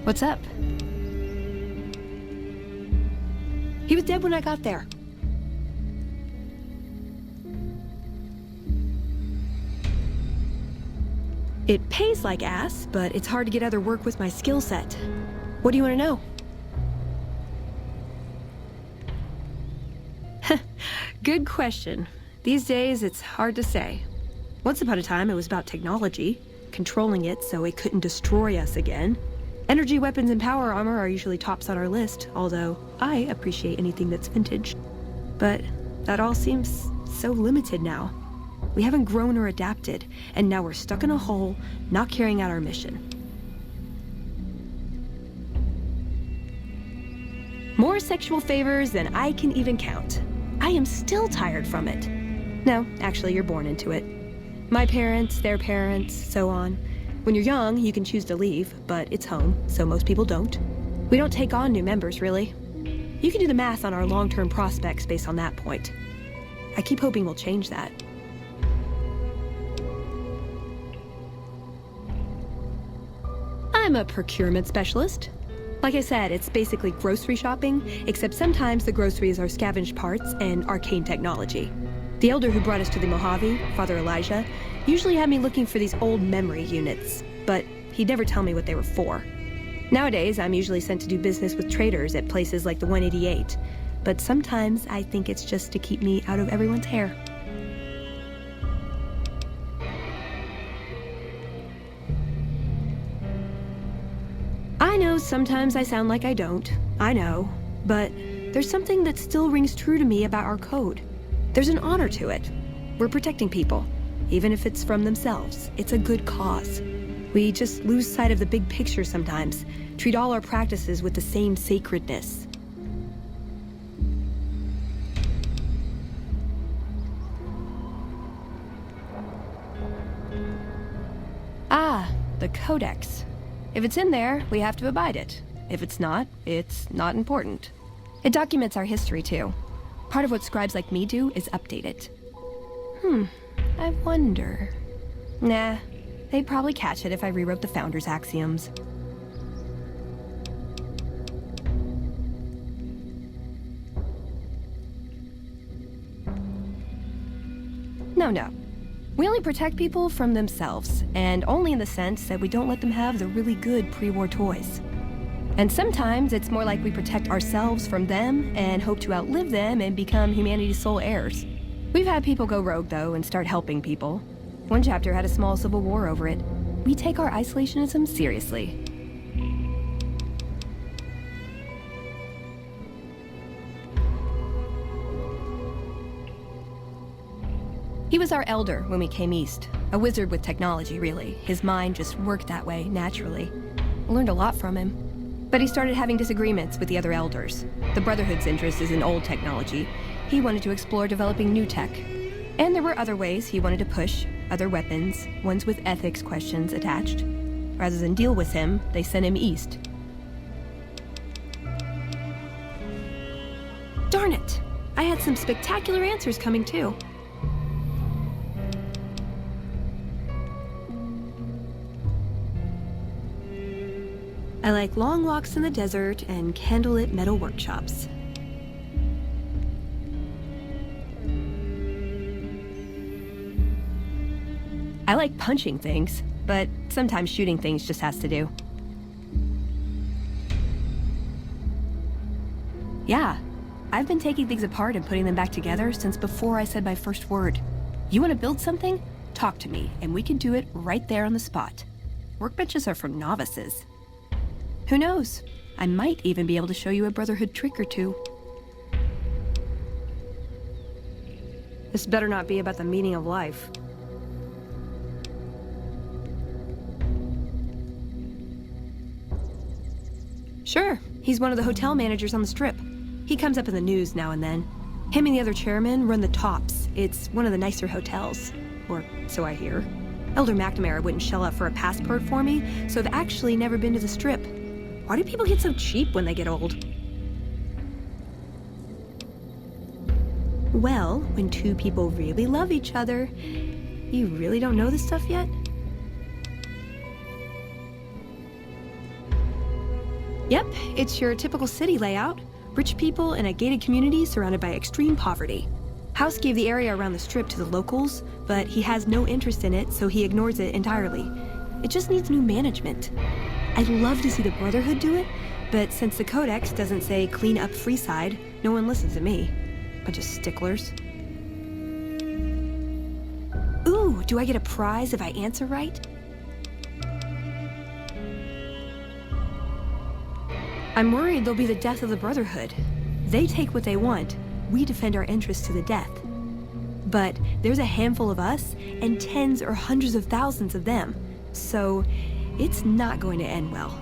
What's up? He was dead when I got there. It pays like ass, but it's hard to get other work with my skill set. What do you want to know? Good question. These days, it's hard to say. Once upon a time, it was about technology, controlling it so it couldn't destroy us again. Energy weapons and power armor are usually tops on our list, although I appreciate anything that's vintage. But that all seems so limited now. We haven't grown or adapted, and now we're stuck in a hole, not carrying out our mission. More sexual favors than I can even count. I am still tired from it. No, actually, you're born into it. My parents, their parents, so on. When you're young, you can choose to leave, but it's home, so most people don't. We don't take on new members, really. You can do the math on our long-term prospects based on that point. I keep hoping we'll change that. I'm a procurement specialist. Like I said, it's basically grocery shopping, except sometimes the groceries are scavenged parts and arcane technology. The elder who brought us to the Mojave, Father Elijah, usually had me looking for these old memory units, but he'd never tell me what they were for. Nowadays, I'm usually sent to do business with traders at places like the 188, but sometimes I think it's just to keep me out of everyone's hair. I know sometimes I sound like I don't, I know, but there's something that still rings true to me about our code. There's an honor to it. We're protecting people, even if it's from themselves. It's a good cause. We just lose sight of the big picture sometimes, treat all our practices with the same sacredness. Ah, the Codex. If it's in there, we have to abide it. If it's not important. It documents our history, too. Part of what scribes like me do is update it. I wonder... Nah, they'd probably catch it if I rewrote the Founder's Axioms. No. We only protect people from themselves, and only in the sense that we don't let them have the really good pre-war toys. And sometimes it's more like we protect ourselves from them and hope to outlive them and become humanity's sole heirs. We've had people go rogue, though, and start helping people. One chapter had a small civil war over it. We take our isolationism seriously. He was our elder when we came east. A wizard with technology, really. His mind just worked that way, naturally. I learned a lot from him. But he started having disagreements with the other elders. The Brotherhood's interest is in old technology. He wanted to explore developing new tech. And there were other ways he wanted to push, other weapons, ones with ethics questions attached. Rather than deal with him, they sent him east. Darn it! I had some spectacular answers coming, too. I like long walks in the desert and candlelit metal workshops. I like punching things, but sometimes shooting things just has to do. Yeah, I've been taking things apart and putting them back together since before I said my first word. You want to build something? Talk to me, and we can do it right there on the spot. Workbenches are for novices. Who knows? I might even be able to show you a Brotherhood trick or two. This better not be about the meaning of life. Sure, he's one of the hotel managers on the Strip. He comes up in the news now and then. Him and the other chairman run the Tops. It's one of the nicer hotels. Or so I hear. Elder McNamara wouldn't shell out for a passport for me, so I've actually never been to the Strip. Why do people get so cheap when they get old? Well, when two people really love each other, you really don't know this stuff yet? Yep, it's your typical city layout. Rich people in a gated community surrounded by extreme poverty. House gave the area around the strip to the locals, but he has no interest in it, so he ignores it entirely. It just needs new management. I'd love to see the Brotherhood do it, but since the Codex doesn't say clean up Freeside, no one listens to me. Bunch of sticklers. Ooh, do I get a prize if I answer right? I'm worried they'll be the death of the Brotherhood. They take what they want. We defend our interests to the death. But there's a handful of us and tens or hundreds of thousands of them. So it's not going to end well.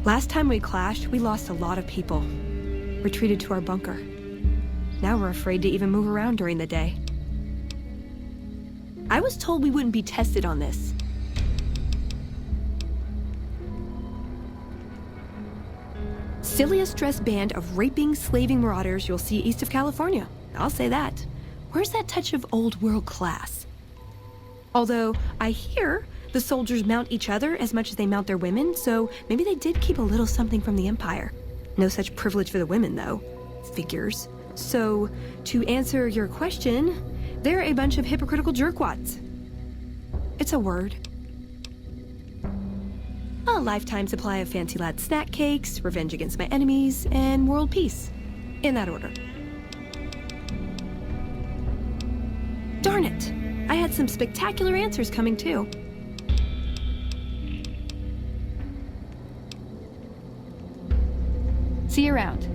Last time we clashed, we lost a lot of people. Retreated to our bunker. Now we're afraid to even move around during the day. I was told we wouldn't be tested on this. Silliest dressed band of raping, slaving marauders you'll see east of California. I'll say that. Where's that touch of old world class? Although, I hear the soldiers mount each other as much as they mount their women, so maybe they did keep a little something from the Empire. No such privilege for the women, though. Figures. So, to answer your question, they're a bunch of hypocritical jerkwads. It's a word. A lifetime supply of fancy lad snack cakes, revenge against my enemies, and world peace. In that order. Darn it! I had some spectacular answers coming too. See you around.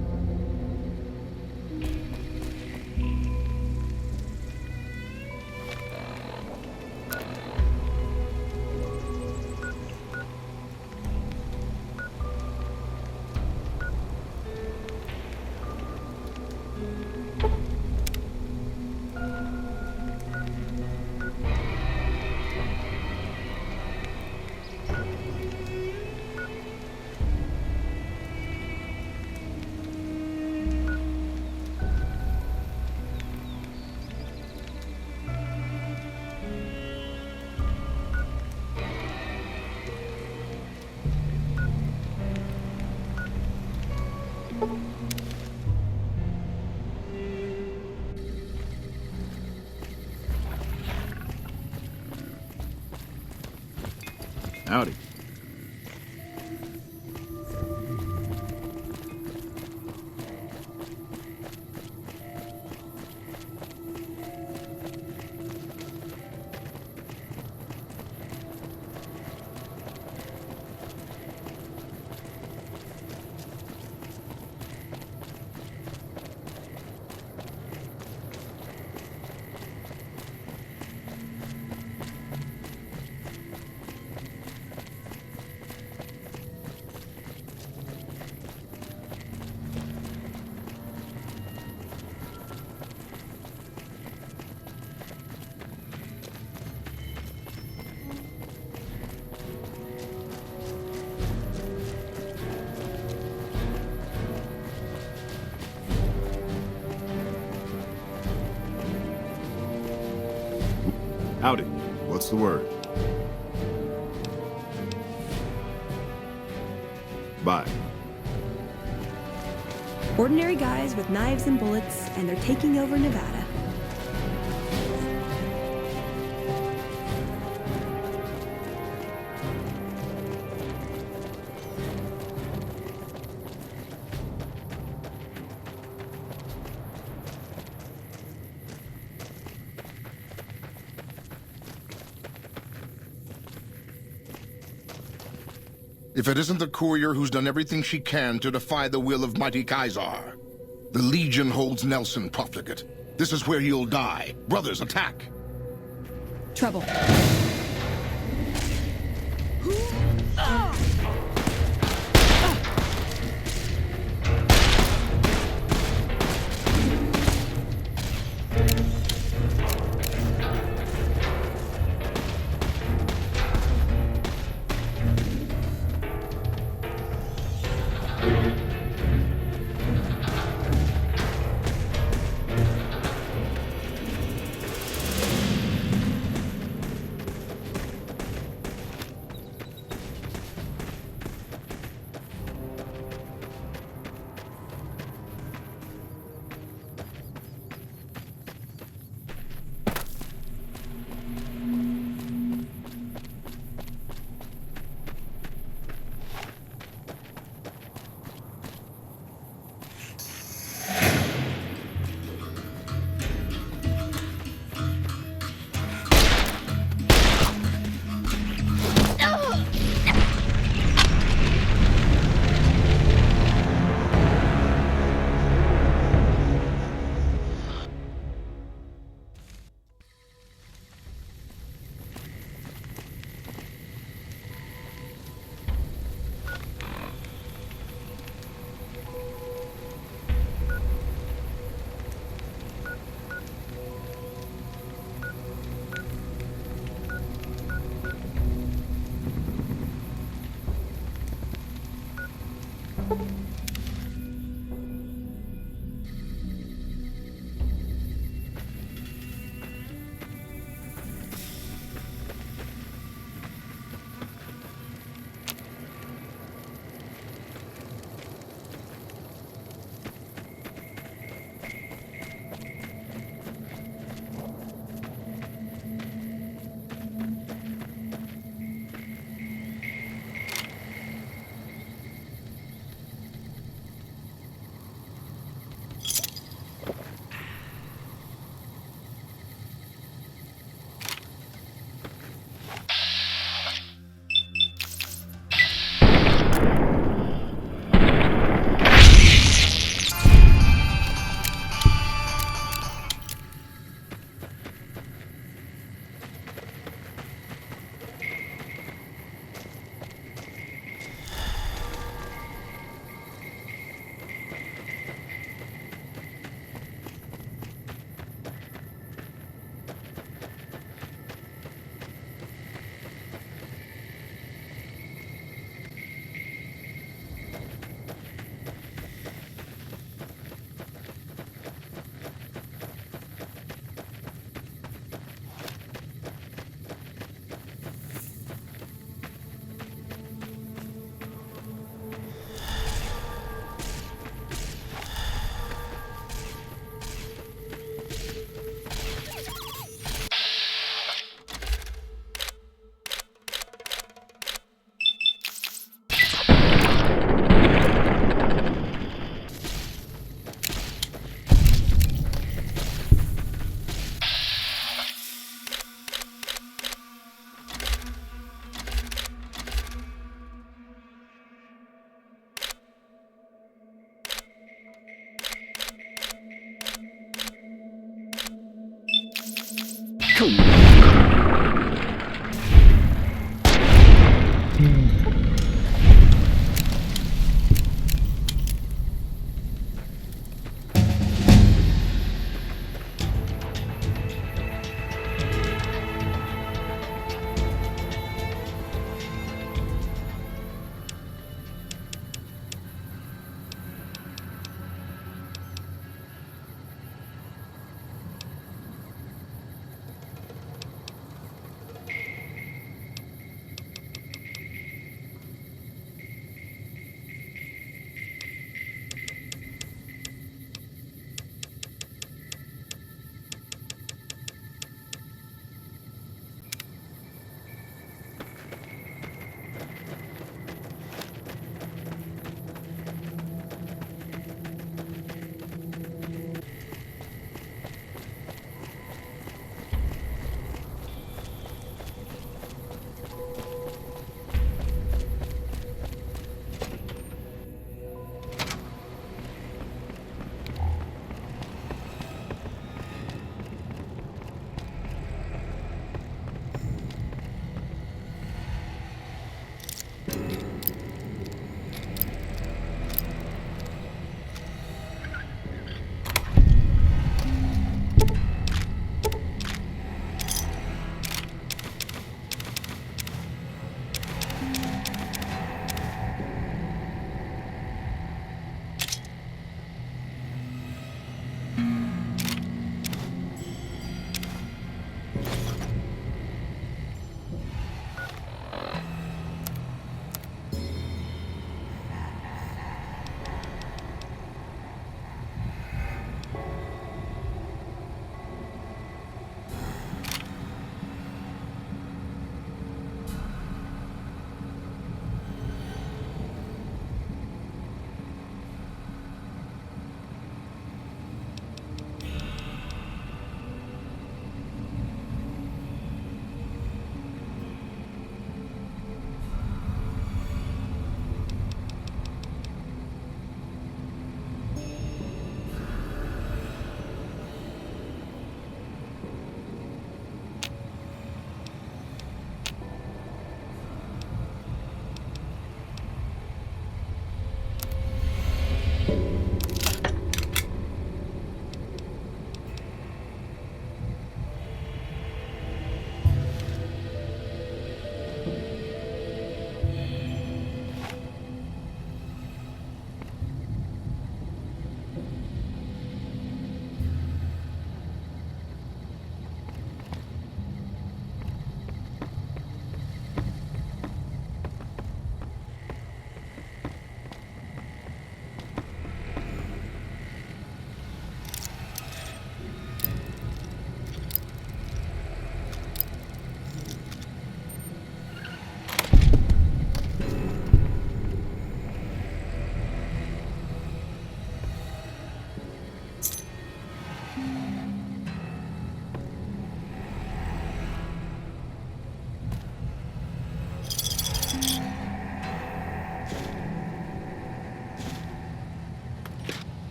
Howdy. Howdy. What's the word? Bye. Ordinary guys with knives and bullets, and they're taking over Nevada. If it isn't the courier who's done everything she can to defy the will of mighty Kaisar. The Legion holds Nelson profligate. This is where he'll die. Brothers, attack! Trouble.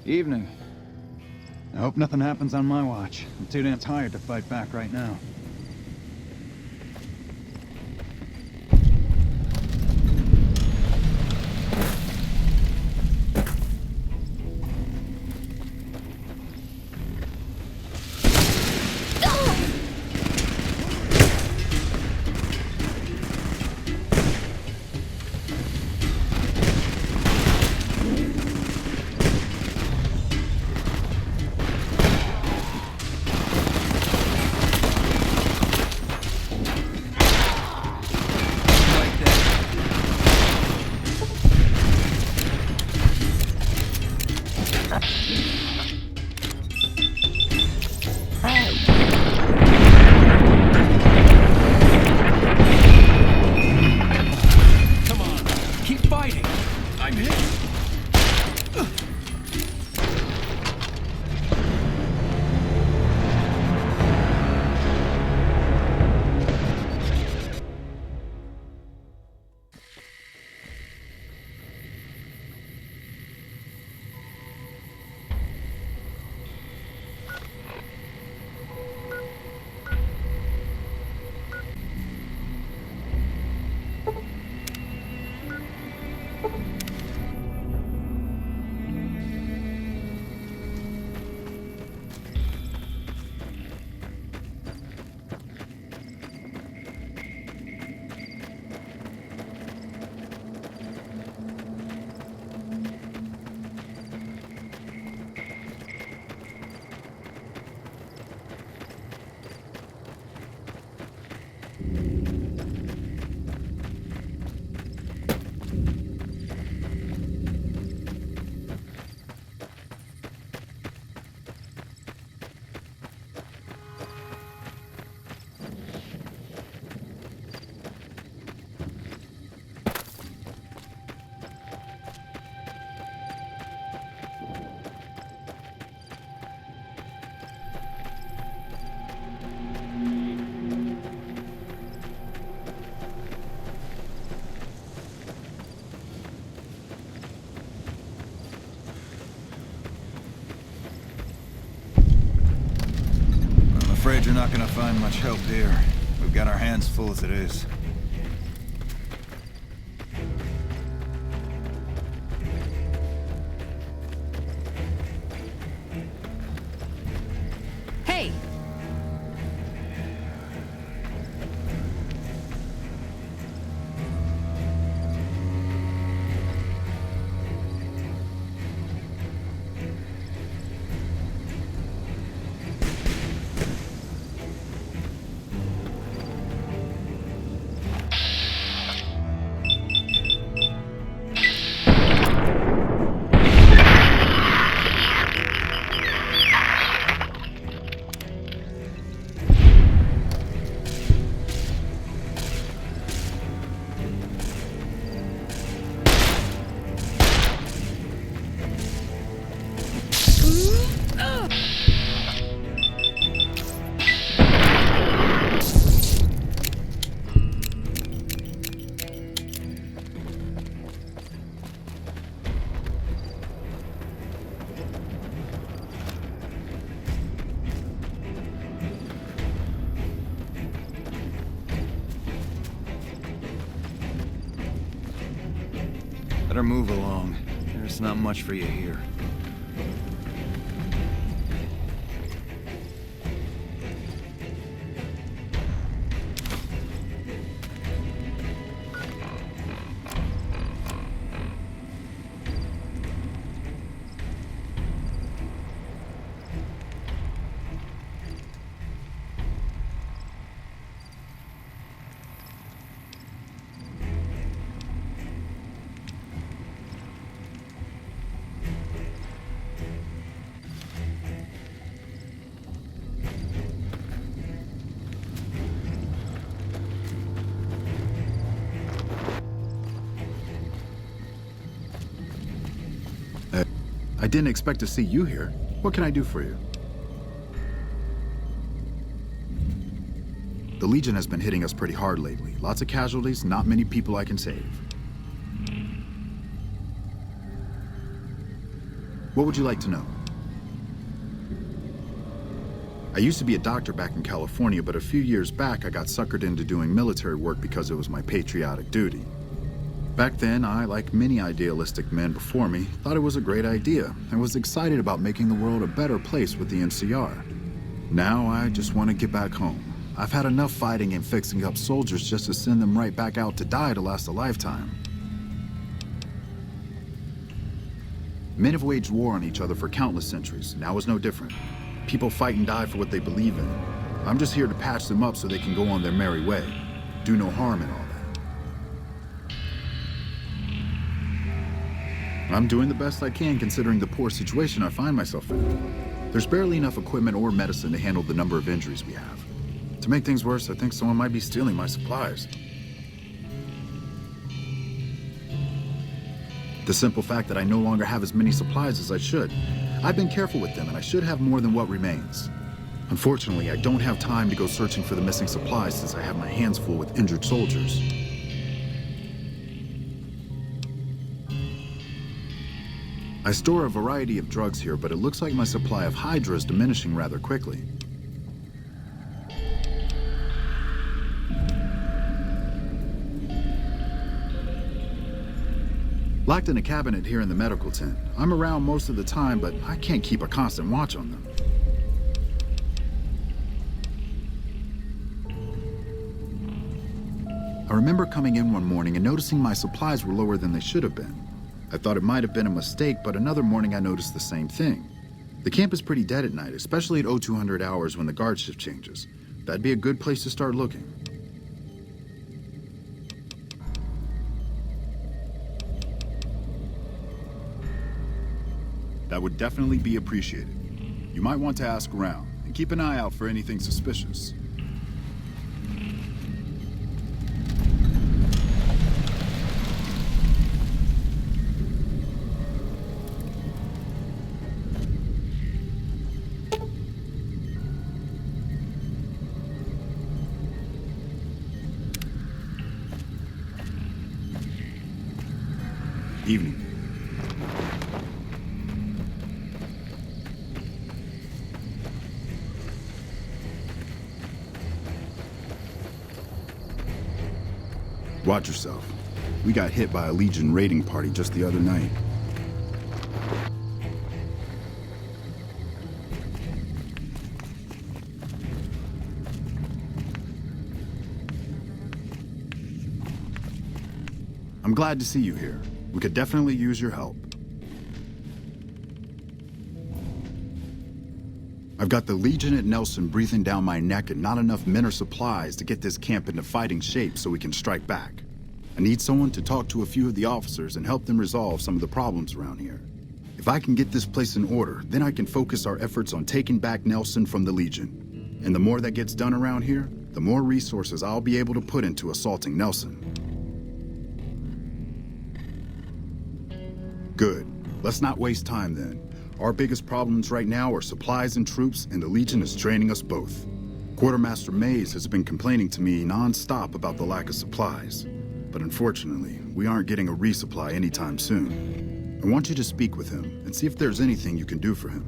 Evening. I hope nothing happens on my watch. I'm too damn tired to fight back right now. I'm afraid you're not gonna find much help here. We've got our hands full as it is. Hey! Better move along. There's not much for you here. I didn't expect to see you here. What can I do for you? The Legion has been hitting us pretty hard lately. Lots of casualties, not many people I can save. What would you like to know? I used to be a doctor back in California, but a few years back I got suckered into doing military work because it was my patriotic duty. Back then, I, like many idealistic men before me, thought it was a great idea and was excited about making the world a better place with the NCR. Now I just want to get back home. I've had enough fighting and fixing up soldiers just to send them right back out to die to last a lifetime. Men have waged war on each other for countless centuries. Now is no different. People fight and die for what they believe in. I'm just here to patch them up so they can go on their merry way. Do no harm in all that. I'm doing the best I can considering the poor situation I find myself in. There's barely enough equipment or medicine to handle the number of injuries we have. To make things worse, I think someone might be stealing my supplies. The simple fact that I no longer have as many supplies as I should. I've been careful with them, and I should have more than what remains. Unfortunately, I don't have time to go searching for the missing supplies since I have my hands full with injured soldiers. I store a variety of drugs here, but it looks like my supply of Hydra is diminishing rather quickly. Locked in a cabinet here in the medical tent. I'm around most of the time, but I can't keep a constant watch on them. I remember coming in one morning and noticing my supplies were lower than they should have been. I thought it might have been a mistake, but another morning I noticed the same thing. The camp is pretty dead at night, especially at 0200 hours when the guard shift changes. That'd be a good place to start looking. That would definitely be appreciated. You might want to ask around and keep an eye out for anything suspicious. Evening. Watch yourself. We got hit by a Legion raiding party just the other night. I'm glad to see you here. We could definitely use your help. I've got the Legion at Nelson breathing down my neck and not enough men or supplies to get this camp into fighting shape so we can strike back. I need someone to talk to a few of the officers and help them resolve some of the problems around here. If I can get this place in order, then I can focus our efforts on taking back Nelson from the Legion. And the more that gets done around here, the more resources I'll be able to put into assaulting Nelson. Good. Let's not waste time then. Our biggest problems right now are supplies and troops, and the Legion is draining us both. Quartermaster Mays has been complaining to me non-stop about the lack of supplies. But unfortunately, we aren't getting a resupply anytime soon. I want you to speak with him and see if there's anything you can do for him.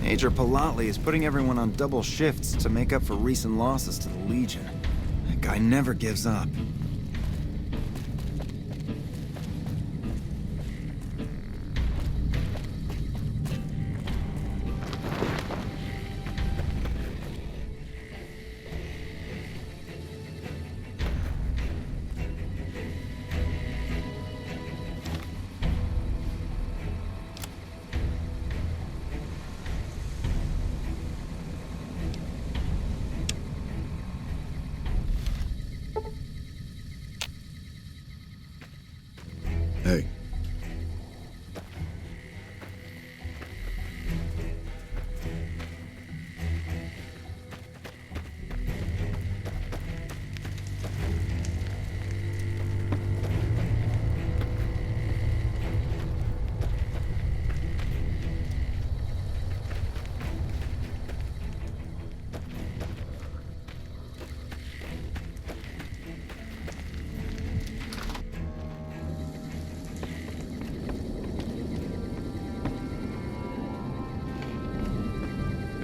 Major Palatli is putting everyone on double shifts to make up for recent losses to the Legion. That guy never gives up. Hey.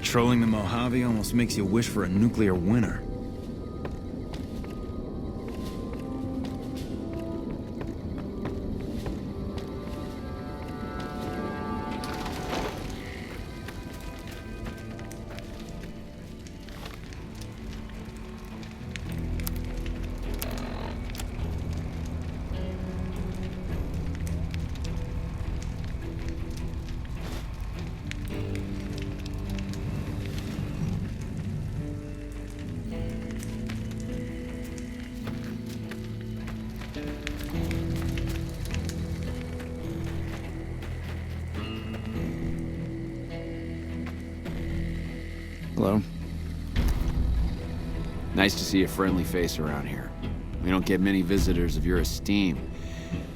Patrolling the Mojave almost makes you wish for a nuclear winter. Hello. Nice to see a friendly face around here. We don't get many visitors of your esteem.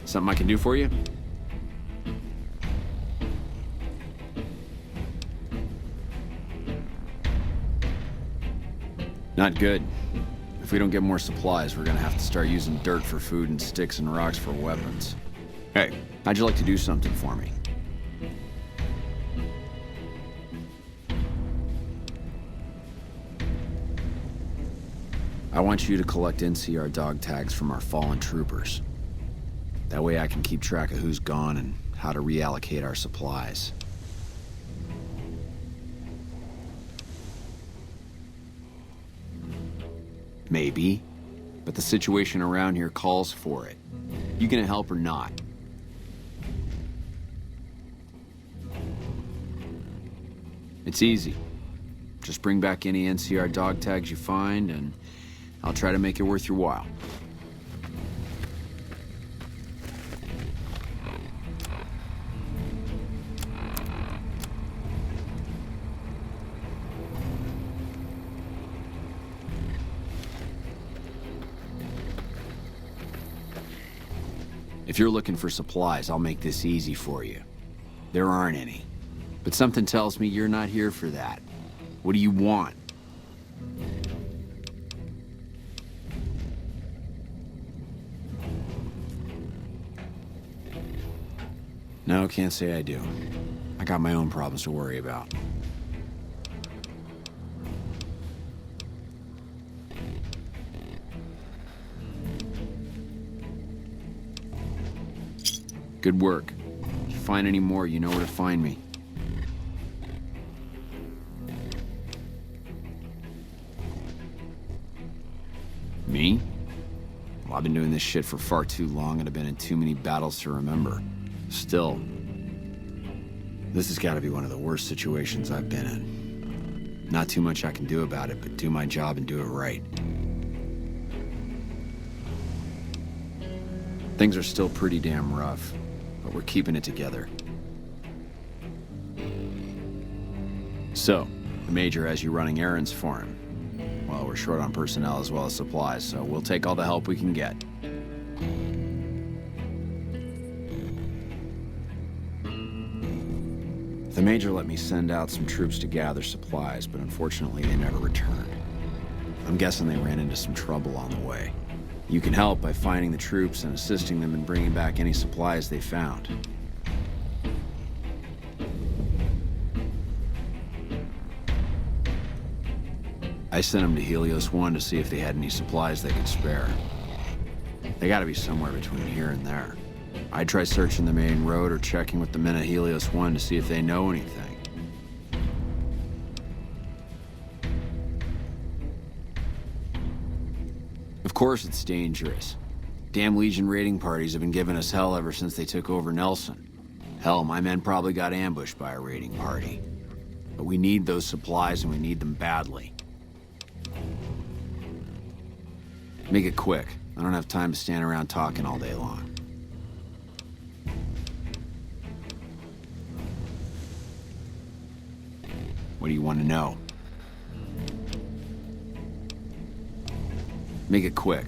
Something I can do for you? Not good. If we don't get more supplies, we're gonna have to start using dirt for food and sticks and rocks for weapons. Hey, how'd you like to do something for me? I want you to collect NCR dog tags from our fallen troopers. That way I can keep track of who's gone and how to reallocate our supplies. Maybe, but the situation around here calls for it. You gonna help or not? It's easy. Just bring back any NCR dog tags you find, and I'll try to make it worth your while. If you're looking for supplies, I'll make this easy for you. There aren't any. But something tells me you're not here for that. What do you want? No, can't say I do. I got my own problems to worry about. Good work. If you find any more, you know where to find me. Me? Well, I've been doing this shit for far too long and I've been in too many battles to remember. Still, this has got to be one of the worst situations I've been in. Not too much I can do about it, but do my job and do it right. Things are still pretty damn rough, but we're keeping it together. So, the Major has you running errands for him. Well, we're short on personnel as well as supplies, so we'll take all the help we can get. The Major let me send out some troops to gather supplies, but unfortunately they never returned. I'm guessing they ran into some trouble on the way. You can help by finding the troops and assisting them in bringing back any supplies they found. I sent them to Helios 1 to see if they had any supplies they could spare. They gotta be somewhere between here and there. I'd try searching the main road or checking with the men at Helios 1 to see if they know anything. Of course it's dangerous. Damn Legion raiding parties have been giving us hell ever since they took over Nelson. Hell, my men probably got ambushed by a raiding party. But we need those supplies and we need them badly. Make it quick. I don't have time to stand around talking all day long. What do you want to know? Make it quick.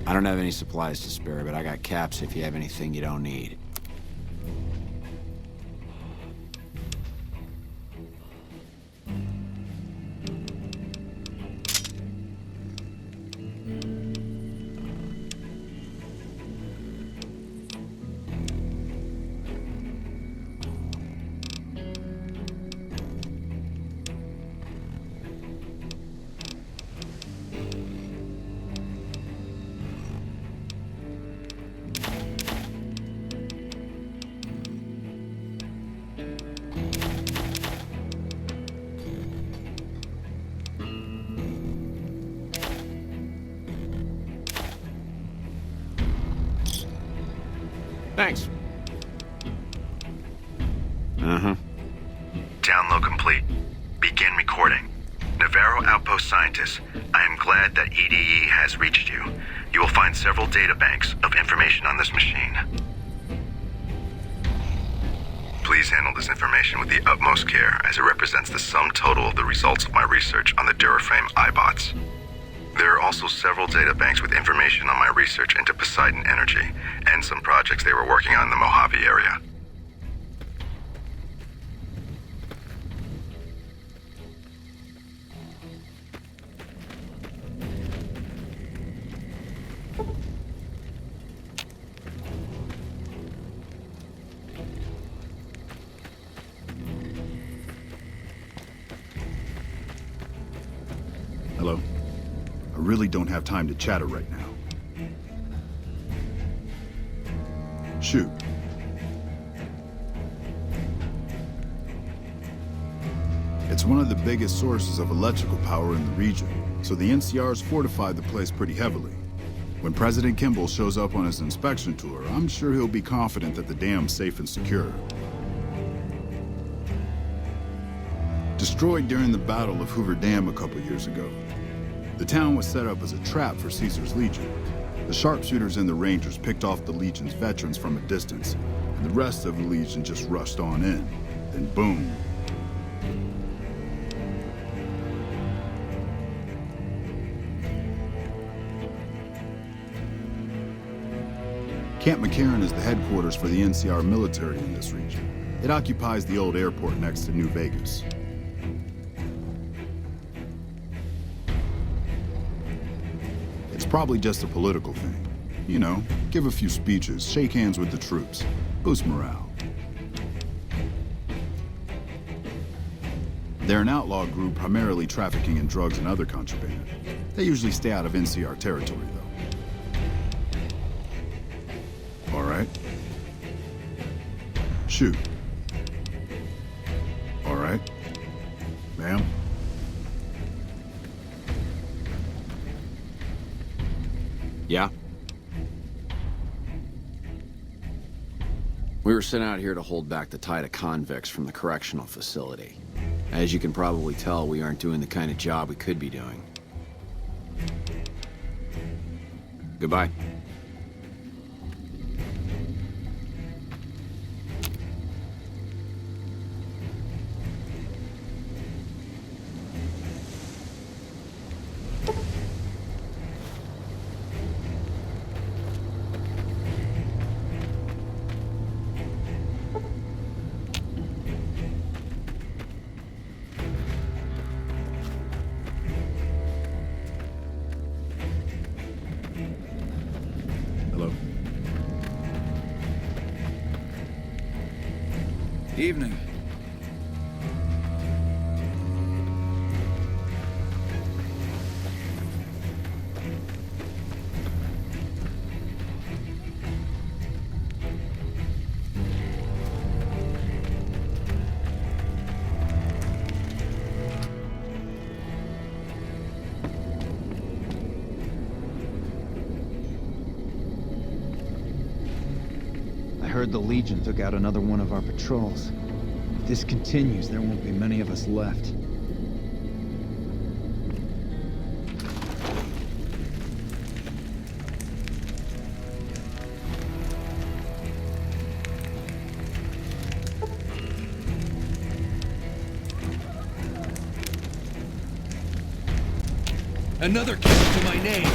I don't have any supplies to spare, but I got caps if you have anything you don't need. Thanks. Uh-huh. Download complete. Begin recording. Navarro Outpost Scientist, I am glad that EDE has reached you. You will find several data banks of information on this machine. Please handle this information with the utmost care, as it represents the sum total of the results of my research on the Duraframe iBots. There are also several data banks with information on my research into Poseidon Energy, and some projects they were working on in the Mojave area. Hello? I really don't have time to chatter right now. Shoot. It's one of the biggest sources of electrical power in the region, so the NCR's fortified the place pretty heavily. When President Kimball shows up on his inspection tour, I'm sure he'll be confident that the dam's safe and secure. Destroyed during the Battle of Hoover Dam a couple years ago, the town was set up as a trap for Caesar's Legion. The sharpshooters and the Rangers picked off the Legion's veterans from a distance, and the rest of the Legion just rushed on in. Then boom. Camp McCarran is the headquarters for the NCR military in this region. It occupies the old airport next to New Vegas. It's probably just a political thing. You know, give a few speeches, shake hands with the troops, boost morale. They're an outlaw group primarily trafficking in drugs and other contraband. They usually stay out of NCR territory, though. All right. Shoot. All right. Ma'am? Yeah? We were sent out here to hold back the tide of convicts from the correctional facility. As you can probably tell, we aren't doing the kind of job we could be doing. Goodbye. Hello? Evening. I heard the Legion took out another one of our patrols. If this continues, there won't be many of us left. Another kill to my name.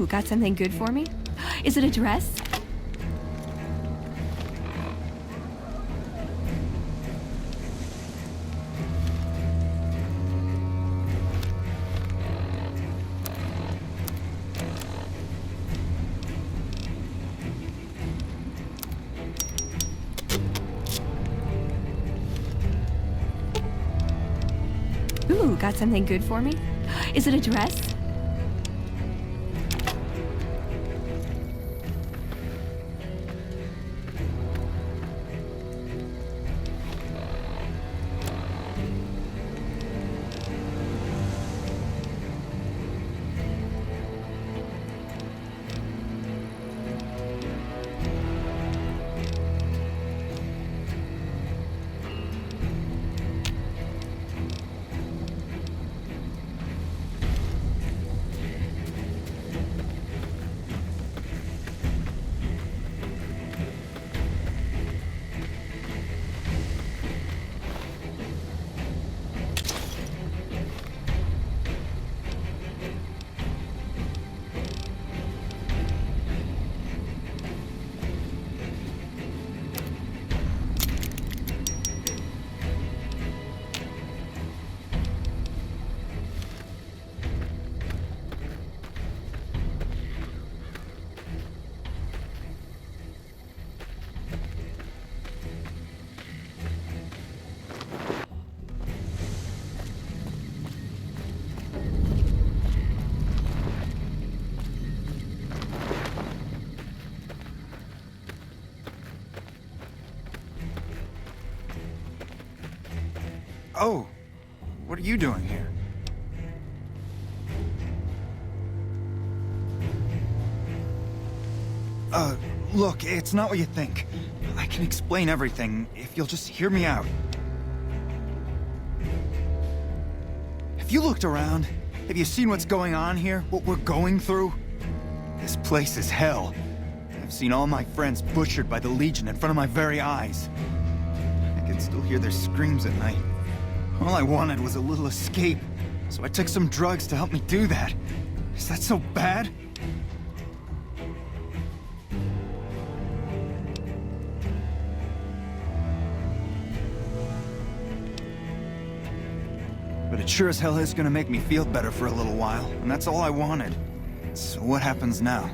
Ooh, got something good for me? Is it a dress? Ooh, got something good for me? Is it a dress? Oh, what are you doing here? Look, it's not what you think. I can explain everything if you'll just hear me out. Have you looked around? Have you seen what's going on here? What we're going through? This place is hell. I've seen all my friends butchered by the Legion in front of my very eyes. I can still hear their screams at night. All I wanted was a little escape, so I took some drugs to help me do that. Is that so bad? But it sure as hell is gonna make me feel better for a little while, and that's all I wanted. So what happens now?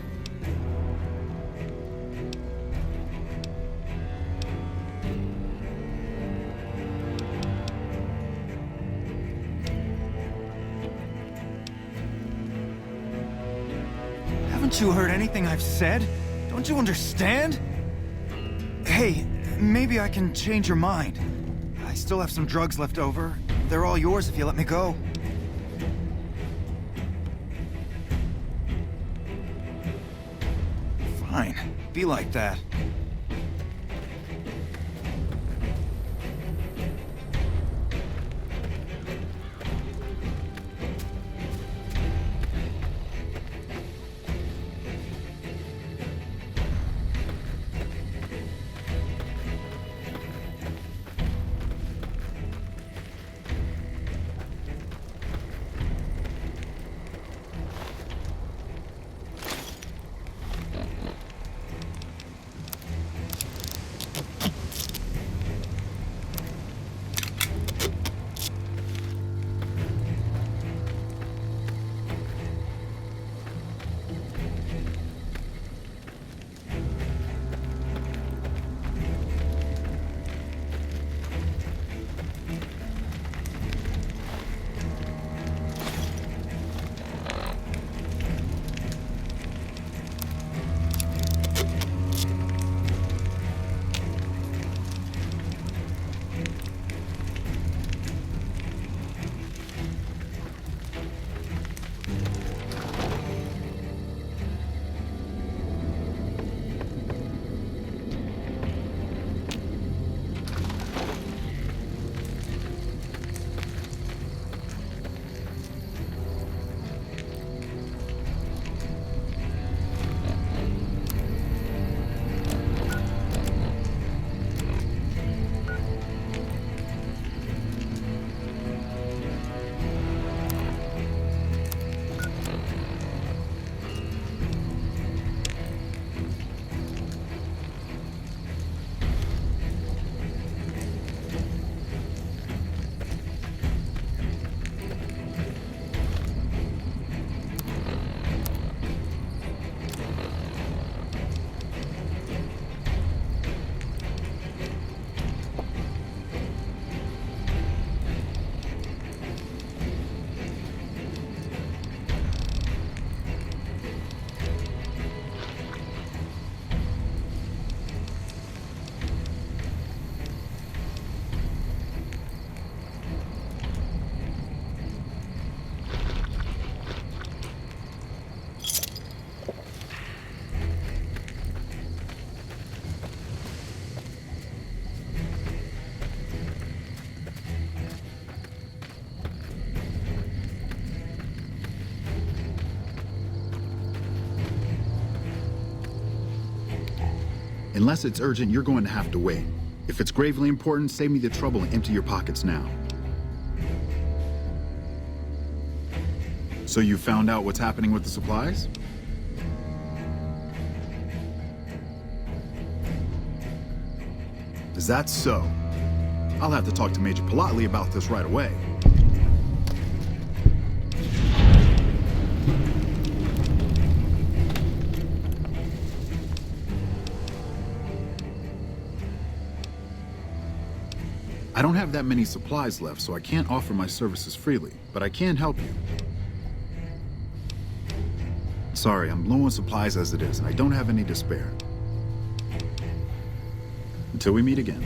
Haven't you heard anything I've said? Don't you understand? Hey, maybe I can change your mind. I still have some drugs left over. They're all yours if you let me go. Fine, be like that. Unless it's urgent, you're going to have to wait. If it's gravely important, save me the trouble and empty your pockets now. So you found out what's happening with the supplies? Is that so? I'll have to talk to Major Politely about this right away. I don't have that many supplies left, so I can't offer my services freely, but I can help you. Sorry, I'm low on supplies as it is, and I don't have any to spare. Until we meet again.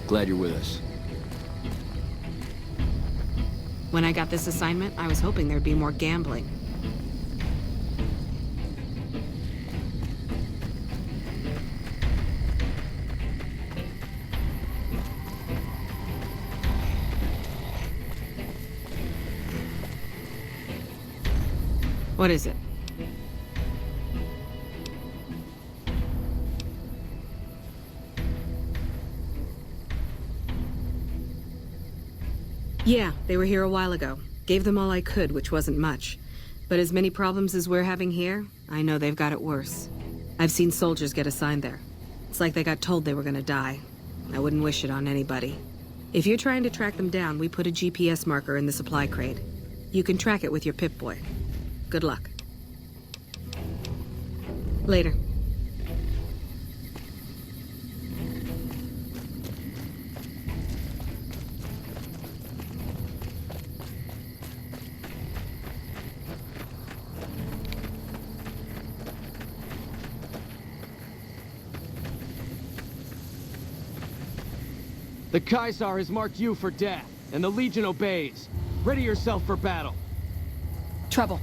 Glad you're with us. When I got this assignment, I was hoping there'd be more gambling. What is it? Yeah, they were here a while ago. Gave them all I could, which wasn't much. But as many problems as we're having here, I know they've got it worse. I've seen soldiers get assigned there. It's like they got told they were gonna die. I wouldn't wish it on anybody. If you're trying to track them down, we put a GPS marker in the supply crate. You can track it with your Pip-Boy. Good luck. Later. The Kaiser has marked you for death, and the Legion obeys. Ready yourself for battle. Trouble.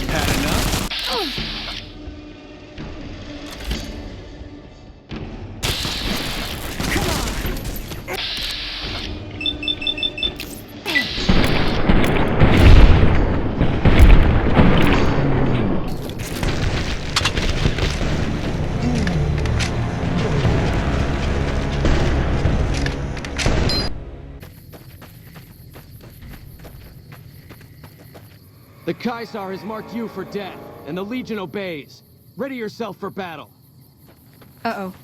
Had enough? The Kaiser has marked you for death, and the Legion obeys. Ready yourself for battle. Uh-oh.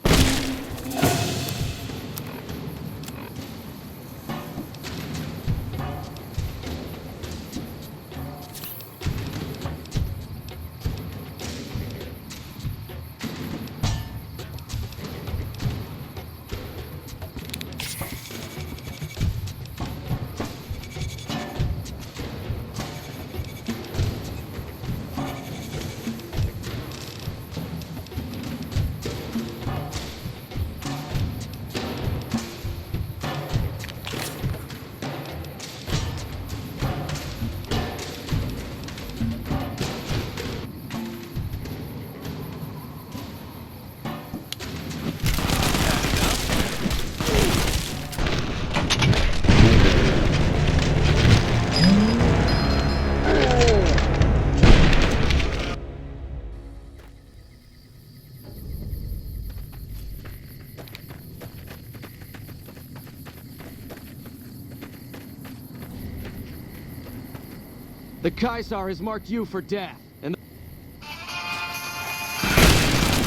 The Kaisar has marked you for death, and For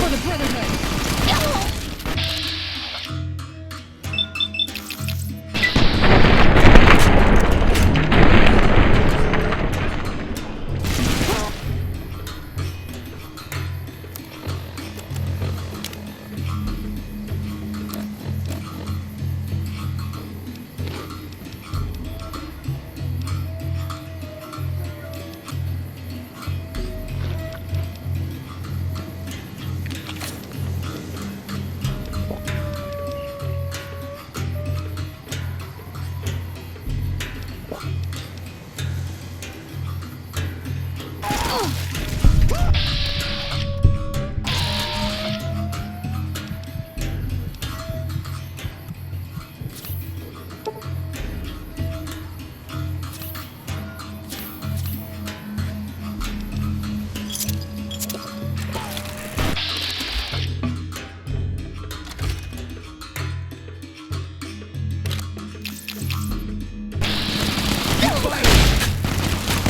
the Brotherhood!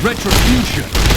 Retribution!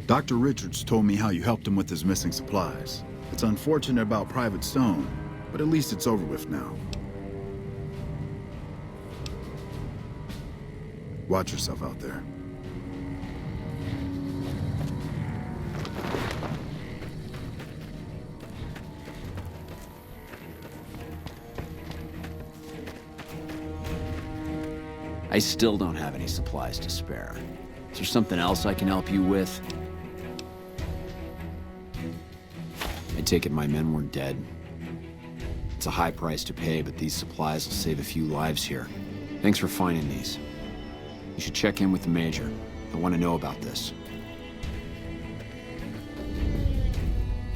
Dr. Richards told me how you helped him with his missing supplies. It's unfortunate about Private Stone, but at least it's over with now. Watch yourself out there. I still don't have any supplies to spare. Is there something else I can help you with? I take it my men were dead. It's a high price to pay, but these supplies will save a few lives here. Thanks for finding these. You should check in with the Major. I want to know about this.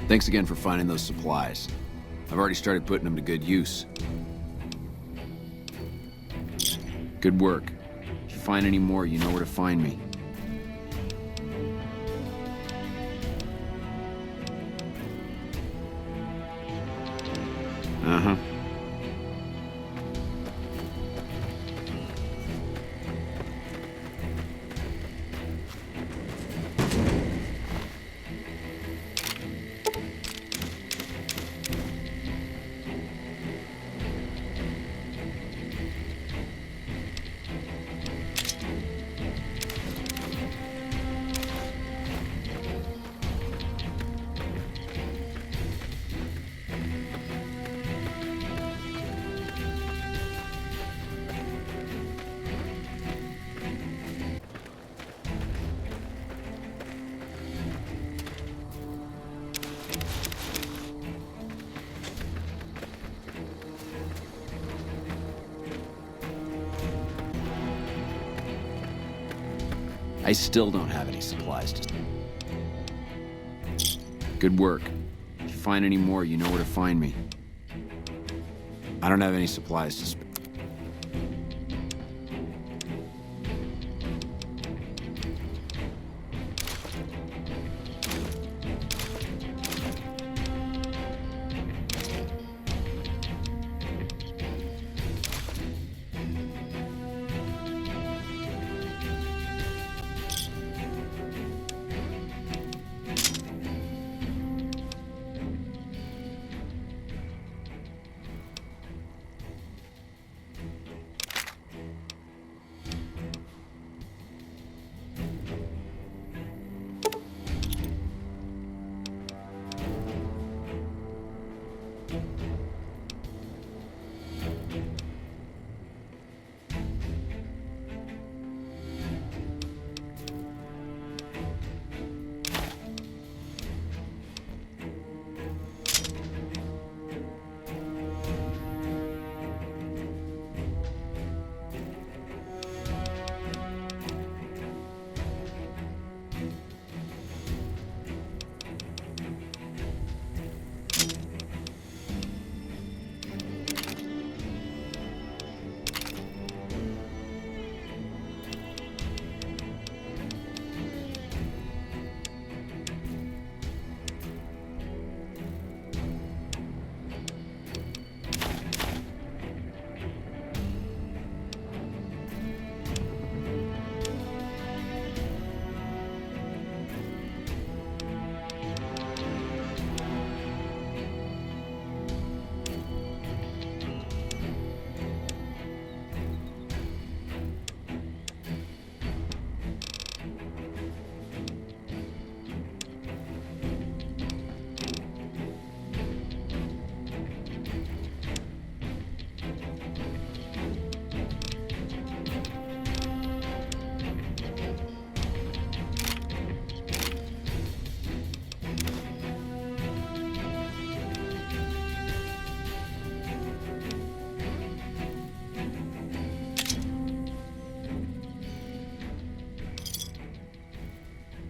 Thanks again for finding those supplies. I've already started putting them to good use. Good work. If you find any more, you know where to find me. Uh-huh. I still don't have any supplies to... Good work. If you find any more, you know where to find me. I don't have any supplies to spare.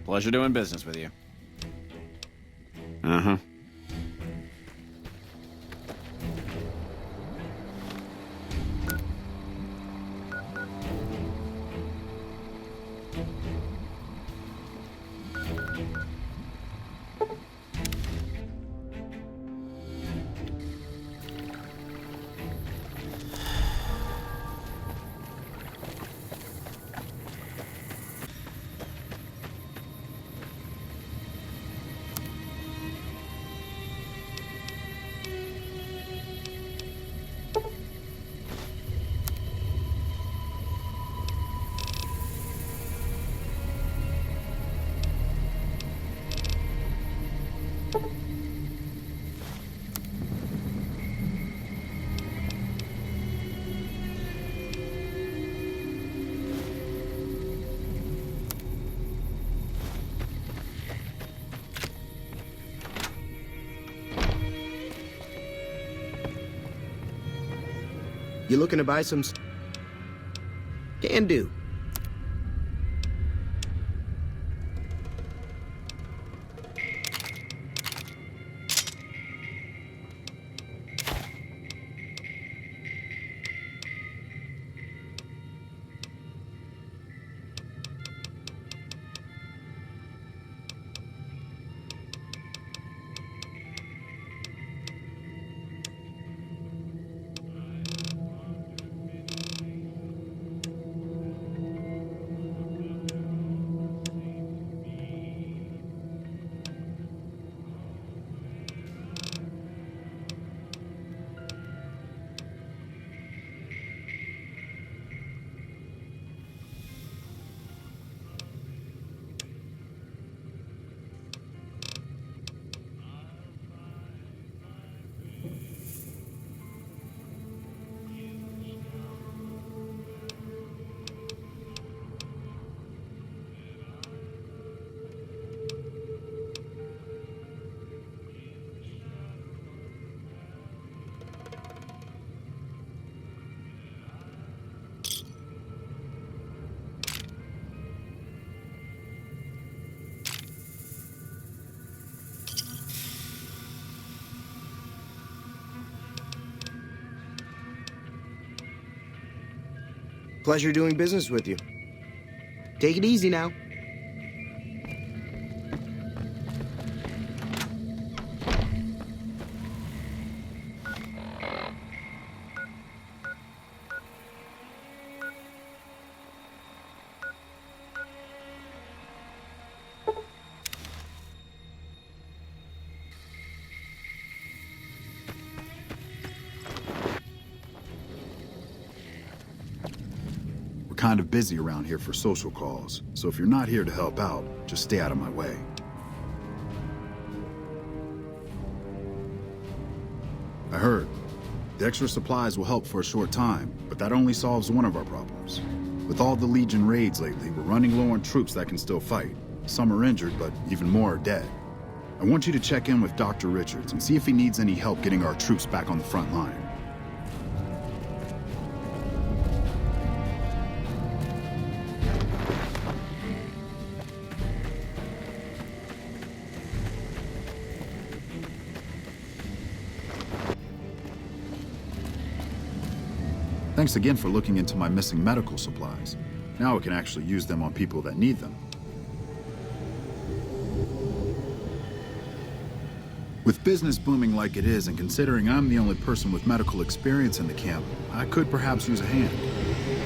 Pleasure doing business with you. Uh-huh. You looking to buy some... Can do. Pleasure doing business with you. Take it easy now. Kind of busy around here for social calls, so if you're not here to help out, just stay out of my way. I heard. The extra supplies will help for a short time, but that only solves one of our problems. With all the Legion raids lately, we're running low on troops that can still fight. Some are injured, but even more are dead. I want you to check in with Dr. Richards and see if he needs any help getting our troops back on the front line. Thanks again for looking into my missing medical supplies. Now we can actually use them on people that need them. With business booming like it is, and considering I'm the only person with medical experience in the camp, I could perhaps use a hand.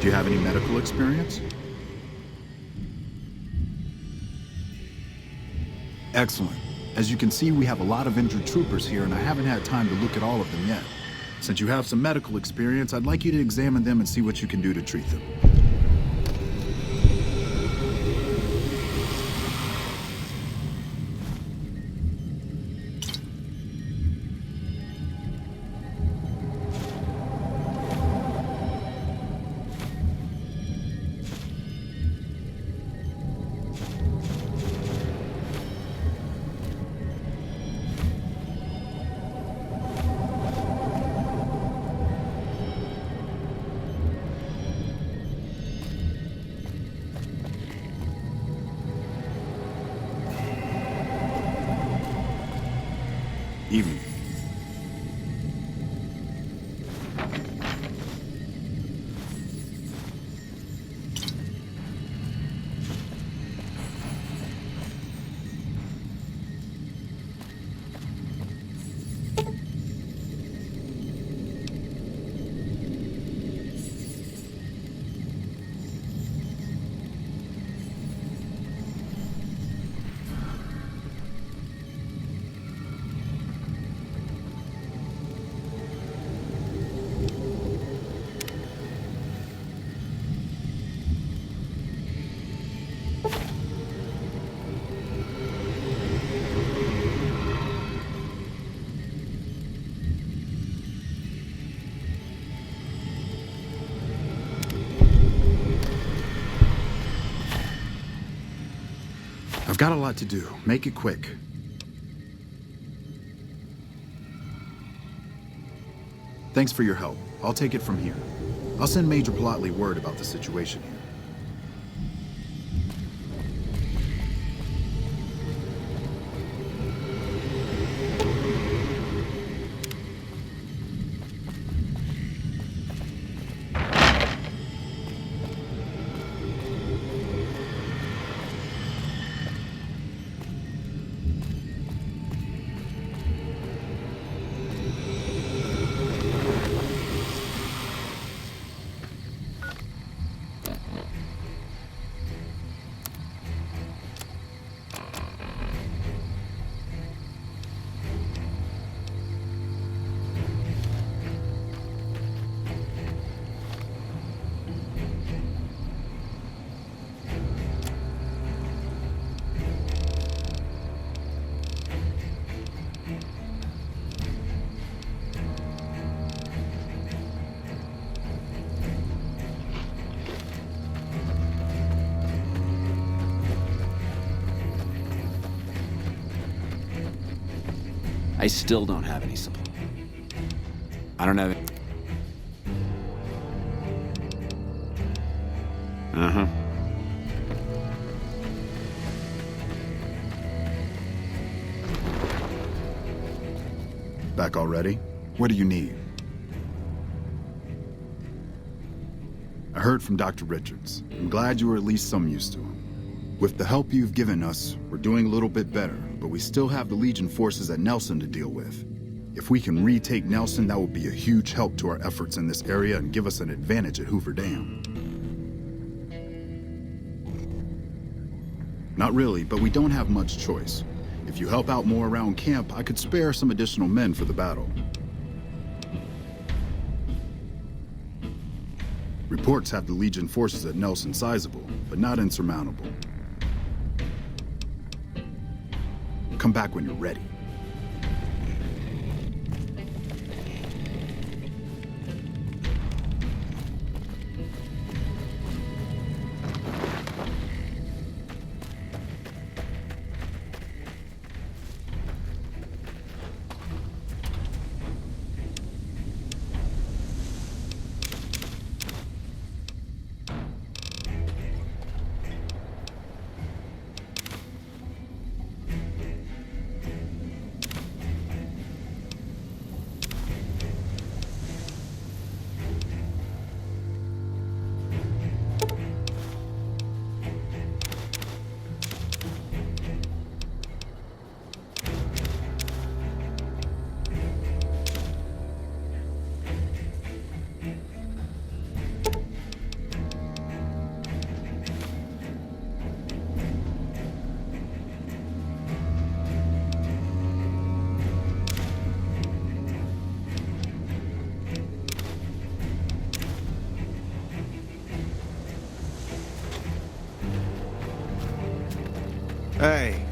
Do you have any medical experience? Excellent. As you can see, we have a lot of injured troopers here, and I haven't had time to look at all of them yet. Since you have some medical experience, I'd like you to examine them and see what you can do to treat them. Evening. I've got a lot to do. Make it quick. Thanks for your help. I'll take it from here. I'll send Major Plotly word about the situation here. I still don't have any supply. I don't have it. Uh-huh. Back already? What do you need? I heard from Dr. Richards. I'm glad you were at least some use to him. With the help you've given us, we're doing a little bit better, but we still have the Legion forces at Nelson to deal with. If we can retake Nelson, that will be a huge help to our efforts in this area and give us an advantage at Hoover Dam. Not really, but we don't have much choice. If you help out more around camp, I could spare some additional men for the battle. Reports have the Legion forces at Nelson sizable, but not insurmountable. Come back when you're ready. Hey,